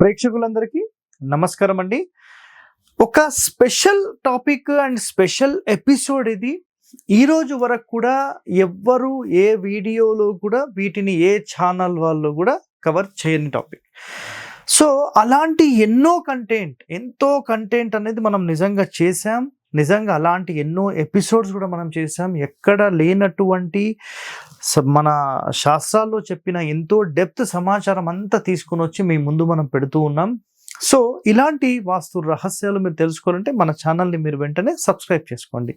ప్రేక్షకులందరికీ నమస్కారం అండి. ఒక special topic and special episode ఇది. ఈరోజు వరకు కూడా ఎవ్వరు ఏ వీడియోలో కూడా వీటిని ఏ ఛానల్ వాళ్ళు కూడా కవర్ చేయని టాపిక్. సో అలాంటి ఎంతో కంటెంట్ అనేది మనం నిజంగా చేసాం. నిజంగా అలాంటి ఎన్నో ఎపిసోడ్స్ కూడా మనం చేసాం. ఎక్కడ లేనటువంటి మన శాస్త్రాల్లో చెప్పిన ఎంతో డెప్త్ సమాచారం అంతా తీసుకుని వచ్చి మీ ముందు మనం పెడుతూ ఉన్నాం. సో ఇలాంటి వాస్తు రహస్యాలు మీరు తెలుసుకోవాలంటే మన ఛానల్ని మీరు వెంటనే సబ్స్క్రైబ్ చేసుకోండి.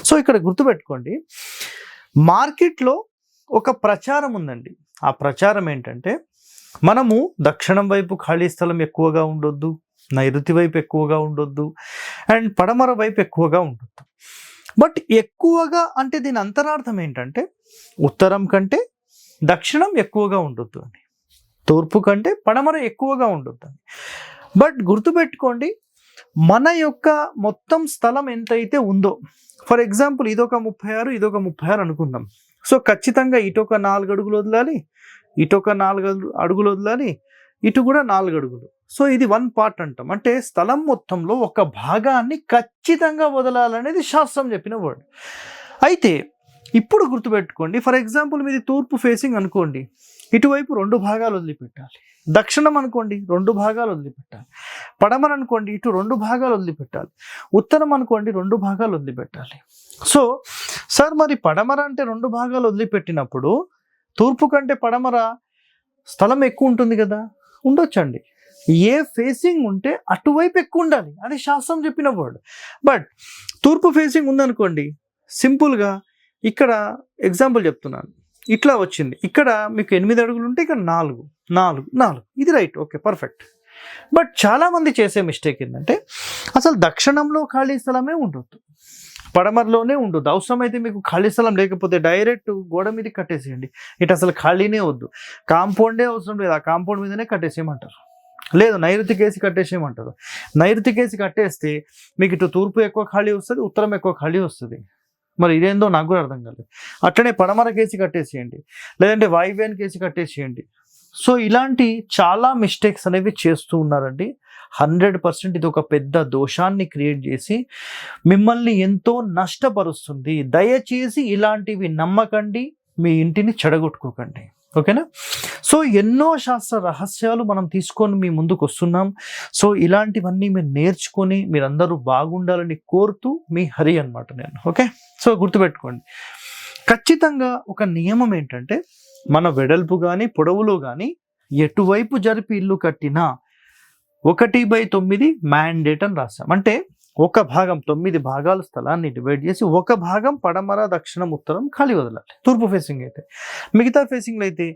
సో ఇక్కడ గుర్తుపెట్టుకోండి, మార్కెట్లో ఒక ప్రచారం ఉందండి. ఆ ప్రచారం ఏంటంటే, మనము దక్షిణం వైపు ఖాళీ స్థలం ఎక్కువగా ఉండొద్దు, నైరుతి వైపు ఎక్కువగా ఉండొద్దు, అండ్ పడమర వైపు ఎక్కువగా ఉండొద్దు. బట్ ఎక్కువగా అంటే దీని అంతరార్థం ఏంటంటే, ఉత్తరం కంటే దక్షిణం ఎక్కువగా ఉండొద్దు అని, తూర్పు కంటే పడమర ఎక్కువగా ఉండొద్దు అని. బట్ గుర్తుపెట్టుకోండి, మన యొక్క మొత్తం స్థలం ఎంతైతే ఉందో, ఫర్ ఎగ్జాంపుల్ ఇదొక 36, ఇదొక 36 అనుకుందాం. సో ఖచ్చితంగా ఇటొక 4 అడుగులు వదలాలి, ఇటొక 4 అడుగులు వదలాలి, ఇటు కూడా 4 అడుగులు. సో ఇది 1 పార్ట్ అంటాం. అంటే స్థలం మొత్తంలో ఒక భాగాన్ని ఖచ్చితంగా వదలాలనేది శాస్త్రం చెప్పిన వర్డ్. అయితే ఇప్పుడు గుర్తుపెట్టుకోండి, ఫర్ ఎగ్జాంపుల్ మీది తూర్పు ఫేసింగ్ అనుకోండి, ఇటువైపు 2 భాగాలు వదిలిపెట్టాలి. దక్షిణం అనుకోండి 2 భాగాలు వదిలిపెట్టాలి. పడమర అనుకోండి ఇటు 2 భాగాలు వదిలిపెట్టాలి. ఉత్తరం అనుకోండి 2 భాగాలు వదిలిపెట్టాలి. సో సార్ మరి పడమర అంటే 2 భాగాలు వదిలిపెట్టినప్పుడు తూర్పు కంటే పడమర స్థలం ఎక్కువ ఉంటుంది కదా? ఉండొచ్చండి. ఏ ఫేసింగ్ ఉంటే అటువైపు ఎక్కువ ఉండాలి, అది శాస్త్రం చెప్పిన వర్డ్. బట్ తూర్పు ఫేసింగ్ ఉందనుకోండి, సింపుల్గా ఇక్కడ ఎగ్జాంపుల్ చెప్తున్నాను, ఇట్లా వచ్చింది, ఇక్కడ మీకు 8 అడుగులు ఉంటే ఇక్కడ 4, ఇది రైట్, ఓకే, పర్ఫెక్ట్. బట్ చాలామంది చేసే మిస్టేక్ ఏంటంటే, అసలు దక్షిణంలో ఖాళీ స్థలమే ఉండొద్దు, పడమరలోనే ఉండొద్దు. అవసరమైతే మీకు ఖాళీ స్థలం లేకపోతే డైరెక్ట్ గోడ మీద కట్టేసేయండి, ఇటు అసలు ఖాళీనే వద్దు, కాంపౌండే అవసరం లేదు, ఆ కాంపౌండ్ మీదనే కట్టేసేయమంటారు. లేదు నైరుతి కేసి కట్టేసేయమంటారు. నైరుతి కేసి కట్టేస్తే మీకు ఇటు తూర్పు ఎక్కువ ఖాళీ వస్తుంది, ఉత్తరం ఎక్కువ ఖాళీ వస్తుంది. మరి ఇదేందో నాకు కూడా అర్థం కాలేదు. అట్లనే పడమర కేసి కట్టేసేయండి, లేదంటే వాయువ్యాన్ని కేసి కట్టేసేయండి. సో ఇలాంటి చాలా మిస్టేక్స్ అనేవి చేస్తూ ఉన్నారండి. 100% ఇది ఒక పెద్ద దోషాన్ని క్రియేట్ చేసి మిమ్మల్ని ఎంతో నష్టపరుస్తుంది. దయచేసి ఇలాంటివి నమ్మకండి, మీ ఇంటిని చెడగొట్టుకోకండి, ఓకేనా? సో ఎన్నో శాస్త్ర రహస్యాలు మనం తీసుకొని మీ ముందుకు వస్తున్నాం. సో ఇలాంటివన్నీ మీరు నేర్చుకొని మీరందరూ బాగుండాలని కోరుతూ మీ హరి అన్నమాట నేను, ఓకే? సో గుర్తుపెట్టుకోండి, ఖచ్చితంగా ఒక నియమం ఏంటంటే, మన వెడల్పు కానీ పొడవులో కానీ ఎటువైపు జరిపి ఇల్లు కట్టినా 1/9 మ్యాండేట్ అని రాస్తాం. అంటే ఒక భాగం 9 భాగాల స్థలాన్ని డివైడ్ చేసి ఒక భాగం పడమర, దక్షిణం, ఉత్తరం ఖాళీ వదలాలి. తూర్పు ఫేసింగ్ అయితే. మిగతా ఫేసింగ్లు అయితే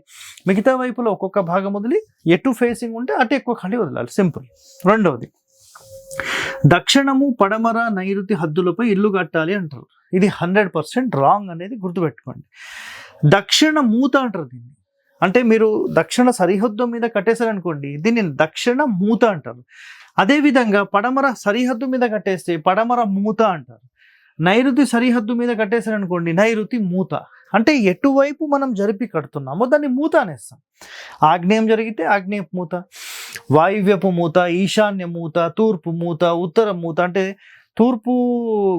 మిగతా వైపులో ఒక్కొక్క భాగం వదిలి ఎటు ఫేసింగ్ ఉంటే అటు ఎక్కువ ఖాళీ వదలాలి, సింపుల్. రెండవది, దక్షిణము, పడమర, నైరుతి హద్దులపై ఇల్లు కట్టాలి అంటారు. ఇది 100% రాంగ్ అనేది గుర్తుపెట్టుకోండి. దక్షిణ మూత అంటారు దీన్ని. అంటే మీరు దక్షిణ సరిహద్దు మీద కట్టేశారనుకోండి, దీన్ని దక్షిణ మూత అంటారు. అదేవిధంగా పడమర సరిహద్దు మీద కట్టేస్తే పడమర మూత అంటారు. నైరుతి సరిహద్దు మీద కట్టేశారనుకోండి, నైరుతి మూత. అంటే ఎటువైపు మనం జరిపి కడుతున్నామో దాన్ని మూత అనేస్తాం. ఆగ్నేయం జరిగితే ఆగ్నేయపు మూత, వాయువ్యపు మూత, ఈశాన్య మూత, తూర్పు మూత, ఉత్తర మూత. అంటే తూర్పు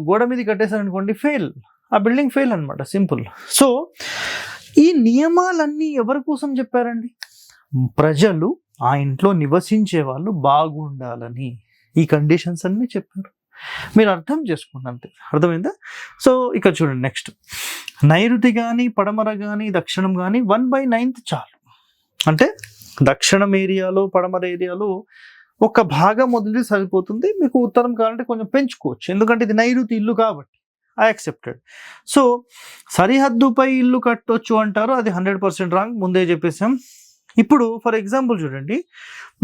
గోడ మీద కట్టేశారనుకోండి, ఫెయిల్, ఆ బిల్డింగ్ ఫెయిల్ అనమాట, సింపుల్. సో ఈ నియమాలన్నీ ఎవరి కోసం చెప్పారండి? ప్రజలు, ఆ ఇంట్లో నివసించే వాళ్ళు బాగుండాలని ఈ కండిషన్స్ అన్నీ చెప్పారు. మీరు అర్థం చేసుకోండి, అంతే. అర్థమైందా? సో ఇక చూడండి, నెక్స్ట్, నైరుతి కానీ పడమర కానీ దక్షిణం కానీ 1/9 చాలు. అంటే దక్షిణం ఏరియాలో పడమర ఏరియాలో ఒక భాగం వదిలి సరిపోతుంది. మీకు ఉత్తరం కావాలంటే కొంచెం పెంచుకోవచ్చు, ఎందుకంటే ఇది నైరుతి ఇల్లు కాబట్టి. I accepted. సో సరిహద్దుపై ఇల్లు కట్టొచ్చు అంటారు, అది 100% రాంగ్, ముందే చెప్పేసాం. ఇప్పుడు ఫర్ ఎగ్జాంపుల్ చూడండి,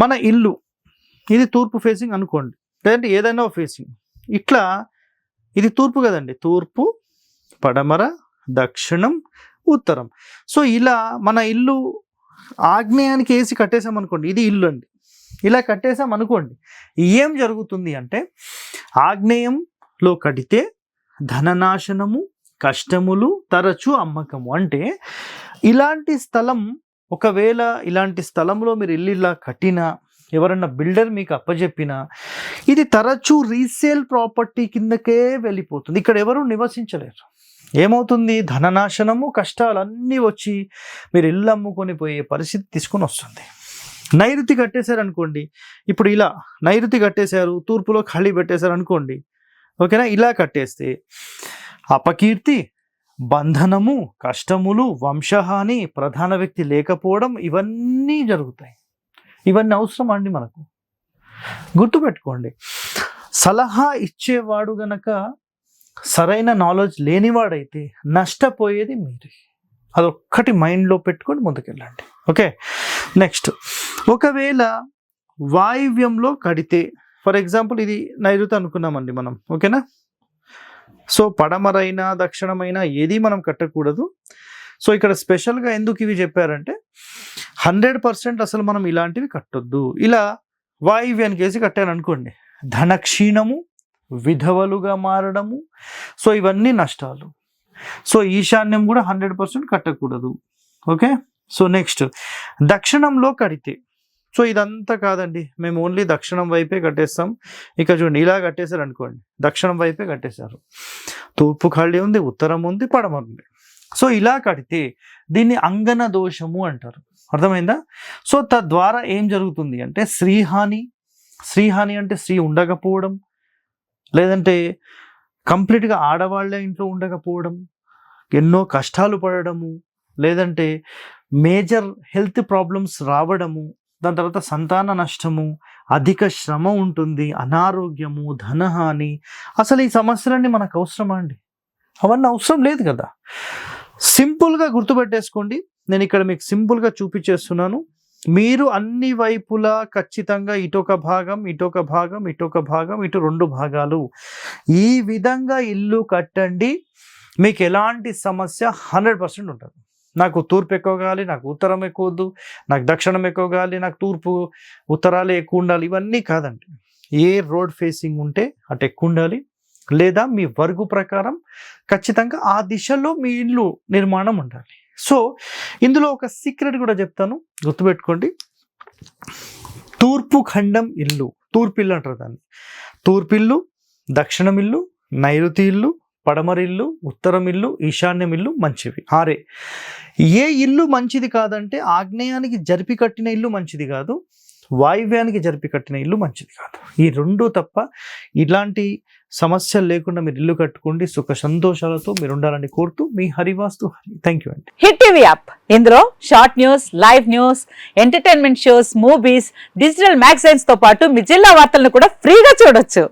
మన ఇల్లు ఇది తూర్పు ఫేసింగ్ అనుకోండి, లేదంటే ఏదైనా ఫేసింగ్ ఇట్లా, ఇది తూర్పు కదండి, తూర్పు, పడమర, దక్షిణం, ఉత్తరం. సో ఇలా మన ఇల్లు ఆగ్నేయానికి వేసి కట్టేసాం అనుకోండి, ఇది ఇల్లు అండి, ఇలా కట్టేసాం అనుకోండి, ఏం జరుగుతుంది అంటే, ఆగ్నేయంలో కడితే ధననాశనము, కష్టములు, తరచు అమ్మకము. అంటే ఇలాంటి స్థలం, ఒకవేళ ఇలాంటి స్థలంలో మీరు ఇల్లు ఇలా కట్టినా ఎవరన్నా బిల్డర్ మీకు అప్పజెప్పినా ఇది తరచూ రీసేల్ ప్రాపర్టీ కిందకే వెళ్ళిపోతుంది. ఇక్కడ ఎవరు నివసించలేరు. ఏమవుతుంది? ధననాశనము, కష్టాలన్నీ వచ్చి మీరు ఇల్లు అమ్ముకొని పోయే పరిస్థితి తీసుకొని వస్తుంది. నైరుతి కట్టేశారు అనుకోండి, ఇప్పుడు ఇలా నైరుతి కట్టేశారు, తూర్పులో ఖాళీ పెట్టేశారు అనుకోండి, ఓకేనా? ఇలా కట్టేస్తే అపకీర్తి, బంధనము, కష్టములు, వంశహాని, ప్రధాన వ్యక్తి లేకపోవడం, ఇవన్నీ జరుగుతాయి. ఇవన్నీ అవసరం అండి మనకు. గుర్తుపెట్టుకోండి, సలహా ఇచ్చేవాడు గనక సరైన నాలెడ్జ్ లేనివాడైతే నష్టపోయేది మీరే. అదొక్కటి మైండ్లో పెట్టుకొని ముందుకెళ్ళండి. ఓకే, నెక్స్ట్, ఒకవేళ వాయువ్యంలో కడితే, ఫర్ ఎగ్జాంపుల్ ఇది నైరుతి అనుకున్నామండి మనం, ఓకేనా? సో పడమరైనా దక్షిణమైనా ఏది మనం కట్టకూడదు. సో ఇక్కడ స్పెషల్గా ఎందుకు ఇవి చెప్పారంటే 100% అసలు మనం ఇలాంటివి కట్టొద్దు. ఇలా వాయువ్యానికి వేసి కట్టాను అనుకోండి, ధనక్షీణము, విధవలుగా మారడము, సో ఇవన్నీ నష్టాలు. సో ఈశాన్యం కూడా 100% కట్టకూడదు. ఓకే, సో నెక్స్ట్, దక్షిణంలో కడితే, సో ఇదంతా కాదండి, మేము ఓన్లీ దక్షిణం వైపే కట్టేస్తాం. ఇక చూడండి, ఇలా కట్టేశారు అనుకోండి, దక్షిణం వైపే కట్టేశారు, తూర్పు ఖాళీ ఉంది, ఉత్తరం ఉంది, పడమర ఉంది. సో ఇలా కడితే దీన్ని అంగన దోషము అంటారు. అర్థమైందా? సో తద్వారా ఏం జరుగుతుంది అంటే శ్రీహాని. శ్రీహాని అంటే స్త్రీ ఉండకపోవడం, లేదంటే కంప్లీట్గా ఆడవాళ్ళ ఇంట్లో ఉండకపోవడం, ఎన్నో కష్టాలు పడడము, లేదంటే మేజర్ హెల్త్ ప్రాబ్లమ్స్ రావడము, దాని తర్వాత సంతాన నష్టము, అధిక శ్రమ ఉంటుంది, అనారోగ్యము, ధనహాని. అసలు ఈ సమస్యలన్నీ మనకు అవసరమా అండి? అవన్నీ అవసరం లేదు కదా. సింపుల్గా గుర్తుపెట్టేసుకోండి, నేను ఇక్కడ మీకు సింపుల్గా చూపించేస్తున్నాను. మీరు అన్ని వైపులా ఖచ్చితంగా ఇటొక భాగం, ఇటొక భాగం, ఇటొక భాగం, ఇటు 2 భాగాలు, ఈ విధంగా ఇల్లు కట్టండి. మీకు ఎలాంటి సమస్య 100% ఉంటుంది. నాకు తూర్పు ఎక్కువ కావాలి, నాకు ఉత్తరం ఎక్కువ వద్దు, నాకు దక్షిణం ఎక్కువ కావాలి, నాకు తూర్పు ఉత్తరాలు ఎక్కువ ఉండాలి, ఇవన్నీ కాదండి. ఏ రోడ్ ఫేసింగ్ ఉంటే అటు ఎక్కువ ఉండాలి, లేదా మీ వర్గు ప్రకారం ఖచ్చితంగా ఆ దిశలో మీ ఇల్లు నిర్మాణం ఉండాలి. సో ఇందులో ఒక సీక్రెట్ కూడా చెప్తాను, గుర్తుపెట్టుకోండి. తూర్పు ఖండం ఇల్లు, తూర్పు ఇల్లు అంటారు దాన్ని. తూర్పు ఇల్లు, దక్షిణం ఇల్లు, నైరుతి ఇల్లు, పడమర ఇల్లు, ఉత్తరం ఇల్లు, ఈశాన్యం ఇల్లు మంచివి. 6. ఏ ఇల్లు మంచిది కాదంటే ఆగ్నేయానికి జరిపి కట్టిన ఇల్లు మంచిది కాదు, వాయువ్యానికి జరిపి కట్టిన ఇల్లు మంచిది కాదు. ఈ 2 తప్ప ఇలాంటి సమస్యలు లేకుండా మీరు ఇల్లు కట్టుకోండి. సుఖ సంతోషాలతో మీరు ఉండాలని కోరుతూ మీ హరివాస్తు హరి. థ్యాంక్ యూ అండి. హిట్ టీవీ యాప్, ఇందులో short news, live news, entertainment shows, movies, digital magazines తో పాటు మీ జిల్లా వార్తలను కూడా ఫ్రీగా చూడొచ్చు.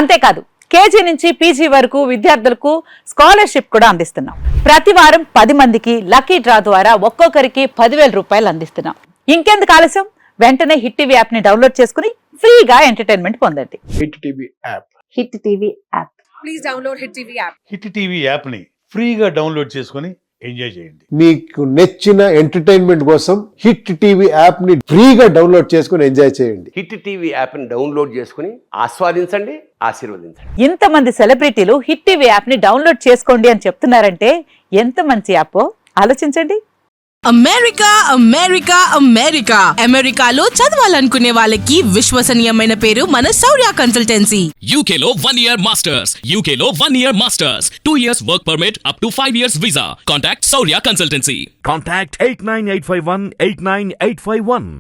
అంతేకాదు కేజీ నుంచి పీజీ వరకు విద్యార్థులకు స్కాలర్షిప్ కూడా అందిస్తున్నాం. ప్రతి వారం 10 మందికి లక్కీ డ్రా ద్వారా ఒక్కొక్కరికి 10,000 రూపాయలు అందిస్తున్నాం. ఇంకెందుకు ఆలస్యం, వెంటనే హిట్ టీవీ యాప్ ని డౌన్లోడ్ చేసుకుని ఫ్రీగా ఎంటర్టైన్మెంట్ పొందండి. Hit TV app. Hit TV app. Please download hit TV app. Hit TV యాప్ని ఫ్రీగా డౌన్లోడ్ చేసుకొని ఎంజాయ్ చేయండి. మీకు నచ్చిన ఎంటర్టైన్మెంట్ కోసం హిట్ టీవీ యాప్ ని ఫ్రీగా డౌన్లోడ్ చేసుకొని ఎంజాయ్ చేయండి. హిట్ టీవీ యాప్ని డౌన్లోడ్ చేసుకుని ఆస్వాదించండి, ఆశీర్వదించండి. ఇంతమంది సెలబ్రిటీలు హిట్ టీవీ యాప్ ని డౌన్లోడ్ చేసుకోండి అని చెప్తున్నారంటే ఎంత మంచి యాప్ ఆలోచించండి. అమెరికా అమెరికా అమెరికా అమెరికాలో చదవాలనుకునే వాళ్ళకి విశ్వసనీయమైన పేరు మన శౌర్య కన్సల్టెన్సీ. UK లో 1 year masters. UK లో 1 year masters. 2 years work permit up to 5 years visa. Contact Saurya Consultancy. Contact 89851 89851.